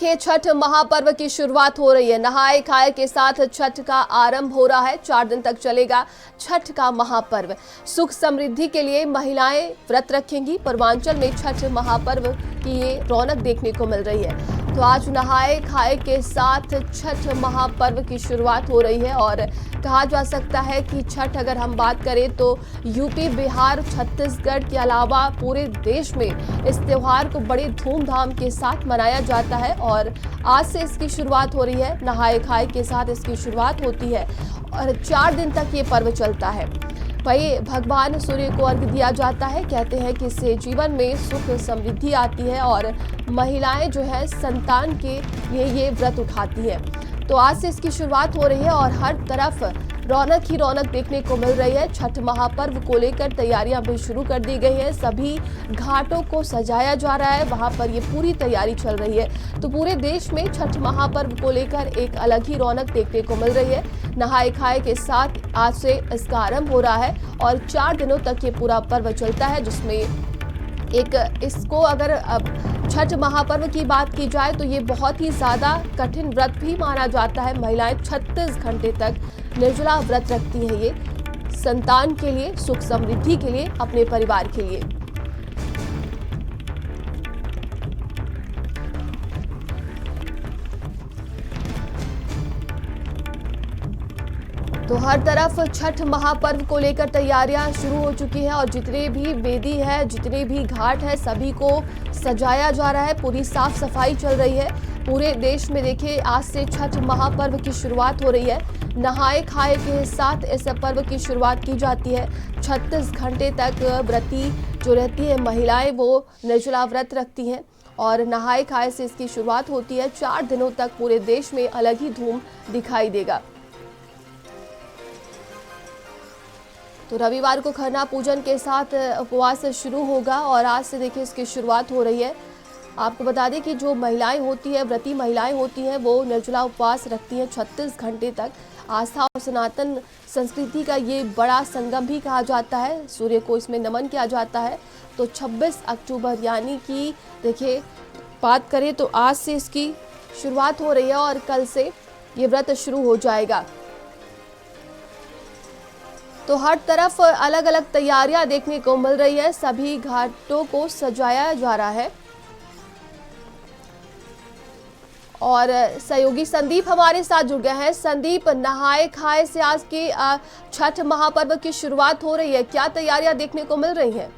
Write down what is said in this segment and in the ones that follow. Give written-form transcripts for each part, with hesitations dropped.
देखिए, छठ महापर्व की शुरुआत हो रही है। नहाए खाए के साथ छठ का आरंभ हो रहा है। 4 दिन तक चलेगा छठ का महापर्व। सुख समृद्धि के लिए महिलाएं व्रत रखेंगी। पूर्वांचल में छठ महापर्व की ये रौनक देखने को मिल रही है। तो आज नहाए खाए के साथ छठ महापर्व की शुरुआत हो रही है और कहा जा सकता है कि छठ, अगर हम बात करें तो यूपी, बिहार, छत्तीसगढ़ के अलावा पूरे देश में इस त्योहार को बड़े धूमधाम के साथ मनाया जाता है और आज से इसकी शुरुआत हो रही है। नहाए खाए के साथ इसकी शुरुआत होती है और 4 दिन तक ये पर्व चलता है। वही भगवान सूर्य को अर्घ्य दिया जाता है। कहते हैं कि इससे जीवन में सुख समृद्धि आती है और महिलाएं जो है संतान के लिए ये व्रत उठाती है। तो आज से इसकी शुरुआत हो रही है और हर तरफ रौनक ही रौनक देखने को मिल रही है। छठ महापर्व को लेकर तैयारियां भी शुरू कर दी गई हैं। सभी घाटों को सजाया जा रहा है, वहां पर ये पूरी तैयारी चल रही है। तो पूरे देश में छठ महापर्व को लेकर एक अलग ही रौनक देखने को मिल रही है। नहाए खाए के साथ आज से इसका आरंभ हो रहा है और 4 दिनों तक ये पूरा पर्व चलता है, जिसमें इसको अगर छठ महापर्व की बात की जाए तो ये बहुत ही ज़्यादा कठिन व्रत भी माना जाता है। महिलाएं 36 घंटे तक निर्जला व्रत रखती हैं, ये संतान के लिए, सुख समृद्धि के लिए, अपने परिवार के लिए। तो हर तरफ छठ महापर्व को लेकर तैयारियां शुरू हो चुकी हैं और जितने भी वेदी है, जितने भी घाट है, सभी को सजाया जा रहा है। पूरी साफ सफाई चल रही है पूरे देश में। देखिए, आज से छठ महापर्व की शुरुआत हो रही है। नहाए खाए के साथ इस पर्व की शुरुआत की जाती है। 36 घंटे तक व्रती जो रहती है महिलाएं, वो निर्जला व्रत रखती हैं और नहाए खाए से इसकी शुरुआत होती है। 4 दिनों तक पूरे देश में अलग ही धूम दिखाई देगा। तो रविवार को खरना पूजन के साथ उपवास शुरू होगा और आज से देखिए इसकी शुरुआत हो रही है। आपको बता दें कि जो महिलाएं होती है, व्रती महिलाएं होती हैं, वो निर्जला उपवास रखती हैं 36 घंटे तक। आस्था और सनातन संस्कृति का ये बड़ा संगम भी कहा जाता है। सूर्य को इसमें नमन किया जाता है। तो 26 अक्टूबर यानी कि देखिए, बात करें तो आज से इसकी शुरुआत हो रही है और कल से ये व्रत शुरू हो जाएगा। तो हर तरफ अलग अलग तैयारियां देखने को मिल रही है। सभी घाटों को सजाया जा रहा है और सहयोगी संदीप हमारे साथ जुड़ गए हैं। संदीप, नहाए खाए से आज की छठ महापर्व की शुरुआत हो रही है, क्या तैयारियां देखने को मिल रही हैं?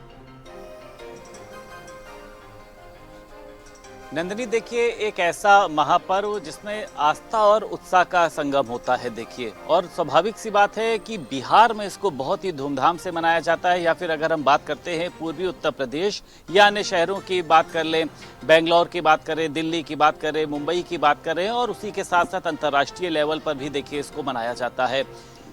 नंदिनी, देखिए, एक ऐसा महापर्व जिसमें आस्था और उत्साह का संगम होता है। देखिए, और स्वाभाविक सी बात है कि बिहार में इसको बहुत ही धूमधाम से मनाया जाता है, या फिर अगर हम बात करते हैं पूर्वी उत्तर प्रदेश या अन्य शहरों की बात कर लें, बेंगलोर की बात करें, दिल्ली की बात करें, मुंबई की बात करें, और उसी के साथ साथ अंतर्राष्ट्रीय लेवल पर भी देखिए इसको मनाया जाता है।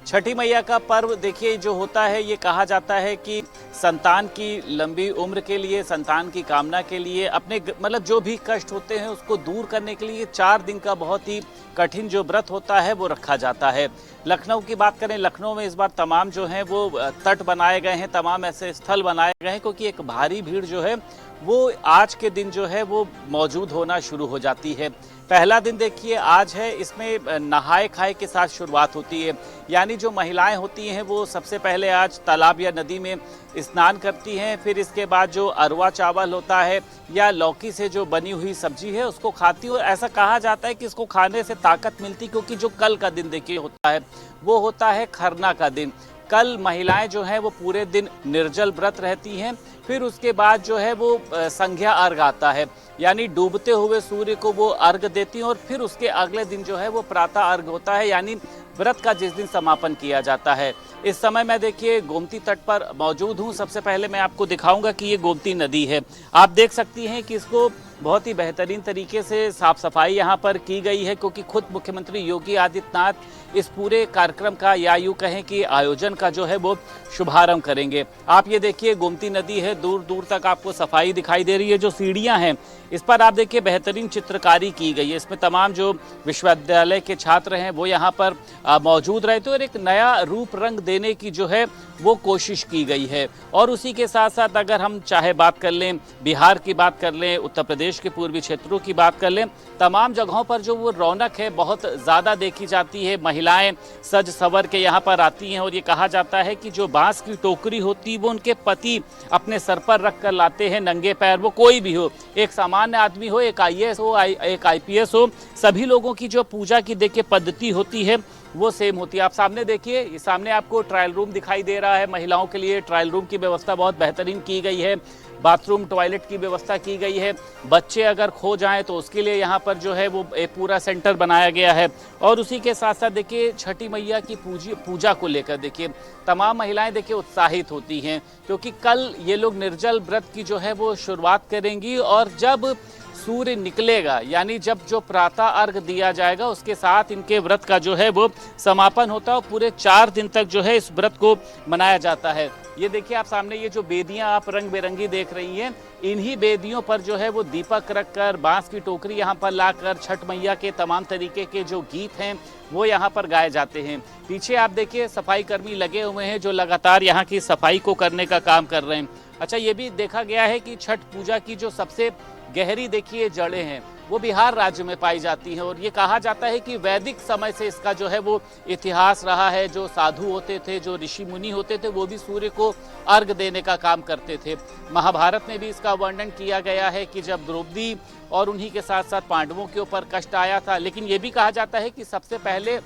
छठी मैया का पर्व देखिए जो होता है, ये कहा जाता है कि संतान की लंबी उम्र के लिए, संतान की कामना के लिए, अपने मतलब जो भी कष्ट होते हैं उसको दूर करने के लिए 4 दिन का बहुत ही कठिन जो व्रत होता है वो रखा जाता है। लखनऊ की बात करें, लखनऊ में इस बार तमाम जो हैं वो तट बनाए गए हैं, तमाम ऐसे स्थल बनाए गए हैं, क्योंकि एक भारी भीड़ जो है वो आज के दिन जो है वो मौजूद होना शुरू हो जाती है। पहला दिन देखिए आज है, इसमें नहाए खाए के साथ शुरुआत होती है। यानी जो महिलाएं होती हैं वो सबसे पहले आज तालाब या नदी में स्नान करती हैं, फिर इसके बाद जो अरवा चावल होता है या लौकी से जो बनी हुई सब्जी है उसको खाती है। और ऐसा कहा जाता है कि इसको खाने से ताकत मिलती, क्योंकि जो कल का दिन देखिए होता है वो होता है खरना का दिन। कल महिलाएं जो हैं वो पूरे दिन निर्जल व्रत रहती हैं। फिर उसके बाद जो है वो संध्या अर्घ आता है, यानी डूबते हुए सूर्य को वो अर्घ देती हैं, और फिर उसके अगले दिन जो है वो प्रातः अर्घ होता है, यानी व्रत का जिस दिन समापन किया जाता है। इस समय मैं देखिए गोमती तट पर मौजूद हूँ। सबसे पहले मैं आपको दिखाऊंगा कि ये गोमती नदी है। आप देख सकती हैं कि इसको बहुत ही बेहतरीन तरीके से साफ सफाई यहाँ पर की गई है, क्योंकि खुद मुख्यमंत्री योगी आदित्यनाथ इस पूरे कार्यक्रम का, या यूँ कहें कि आयोजन का जो है वो शुभारंभ करेंगे। आप ये देखिए, गोमती नदी है, दूर दूर तक आपको सफाई दिखाई दे रही है। जो सीढ़ियाँ हैं इस पर आप देखिए बेहतरीन चित्रकारी की गई है। इसमें तमाम जो विश्वविद्यालय के छात्र हैं वो यहाँ पर मौजूद रहते और एक नया रूप रंग देने की जो है वो कोशिश की गई है। और उसी के साथ साथ अगर हम चाहे बात कर लें बिहार की, बात कर लें उत्तर प्रदेश प्रदेश के पूर्वी क्षेत्रों की बात कर लें, तमाम जगहों पर जो वो रौनक है बहुत ज़्यादा देखी जाती है। महिलाएं सज सवर के यहाँ पर आती हैं और ये कहा जाता है कि जो बांस की टोकरी होती है वो उनके पति अपने सर पर रख कर लाते हैं नंगे पैर। वो कोई भी हो, एक सामान्य आदमी हो, एक IAS हो, एक IPS हो, सभी लोगों की जो पूजा की देखिए पद्धति होती है वो सेम होती है। आप सामने देखिए, ये सामने आपको ट्रायल रूम दिखाई दे रहा है। महिलाओं के लिए ट्रायल रूम की व्यवस्था बहुत बेहतरीन की गई है। बाथरूम टॉयलेट की व्यवस्था की गई है। बच्चे अगर खो जाएं तो उसके लिए यहाँ पर जो है वो एक पूरा सेंटर बनाया गया है। और उसी के साथ साथ देखिए छठी मैया की पूजा को लेकर देखिए तमाम महिलाएं देखिए उत्साहित होती हैं, क्योंकि कल ये लोग निर्जल व्रत की जो है वो शुरुआत करेंगी। और जब सूर्य निकलेगा, यानी जब जो प्रातः अर्घ दिया जाएगा, उसके साथ इनके व्रत का जो है वो समापन होता है। और पूरे 4 दिन तक जो है इस व्रत को मनाया जाता है। ये देखिए आप सामने ये जो बेदियां आप रंग बिरंगी देख रही हैं, इन्हीं बेदियों पर जो है वो दीपक रखकर, बांस की टोकरी यहाँ पर लाकर छठ मैया के तमाम तरीके के जो गीत हैं वो यहाँ पर गाए जाते हैं। पीछे आप देखिए सफाई कर्मी लगे हुए हैं जो लगातार यहाँ की सफाई को करने का काम कर रहे हैं। अच्छा, ये भी देखा गया है कि छठ पूजा की जो सबसे गहरी देखिए जड़ें हैं वो बिहार राज्य में पाई जाती हैं। और ये कहा जाता है कि वैदिक समय से इसका जो है वो इतिहास रहा है। जो साधु होते थे, जो ऋषि मुनि होते थे, वो भी सूर्य को अर्घ देने का काम करते थे। महाभारत में भी इसका वर्णन किया गया है कि जब द्रौपदी और उन्हीं के साथ साथ पांडवों के ऊपर कष्ट आया था। लेकिन ये भी कहा जाता है कि सबसे पहले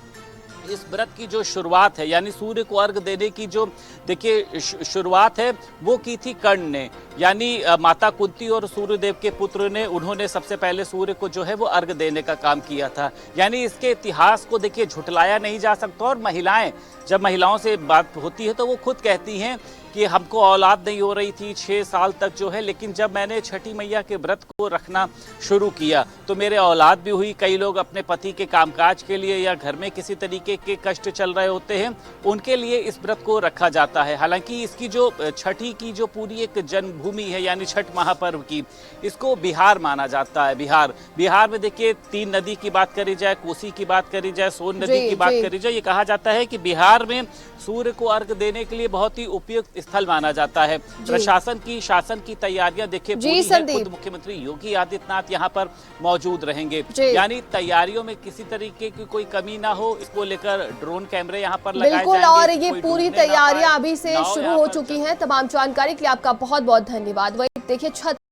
इस व्रत की जो शुरुआत है, यानी सूर्य को अर्घ देने की जो देखिए शुरुआत है वो की थी कर्ण ने, यानी माता कुंती और सूर्यदेव के पुत्र ने। उन्होंने सबसे पहले सूर्य को जो है वो अर्घ देने का काम किया था। यानी इसके इतिहास को देखिए झुठलाया नहीं जा सकता। और महिलाएं, जब महिलाओं से बात होती है तो वो खुद कहती हैं कि हमको औलाद नहीं हो रही थी 6 साल तक जो है, लेकिन जब मैंने छठी मैया के व्रत को रखना शुरू किया तो मेरे औलाद भी हुई। कई लोग अपने पति के कामकाज के लिए या घर में किसी तरीके के कष्ट चल रहे होते हैं, उनके लिए इस व्रत को रखा जाता है। हालांकि इसकी जो छठी की जो पूरी एक जन्मभूमि है, यानी छठ महापर्व की, इसको बिहार माना जाता है। बिहार में देखिए 3 नदी की बात करी जाए, कोसी की बात करी जाए, सोन नदी की बात करी जाए, ये कहा जाता है कि बिहार में सूर्य को अर्घ देने के लिए बहुत ही उपयुक्त स्थल माना जाता है। प्रशासन की शासन की तैयारियां देखिए पूरी है। खुद मुख्यमंत्री योगी आदित्यनाथ यहाँ पर मौजूद रहेंगे, यानी तैयारियों में किसी तरीके की कोई कमी ना हो, इसको लेकर ड्रोन कैमरे यहाँ पर लगाए जाएंगे। और ये पूरी तैयारियां अभी से शुरू हो चुकी हैं। तमाम जानकारी के लिए आपका बहुत बहुत धन्यवाद। वही देखिए छठ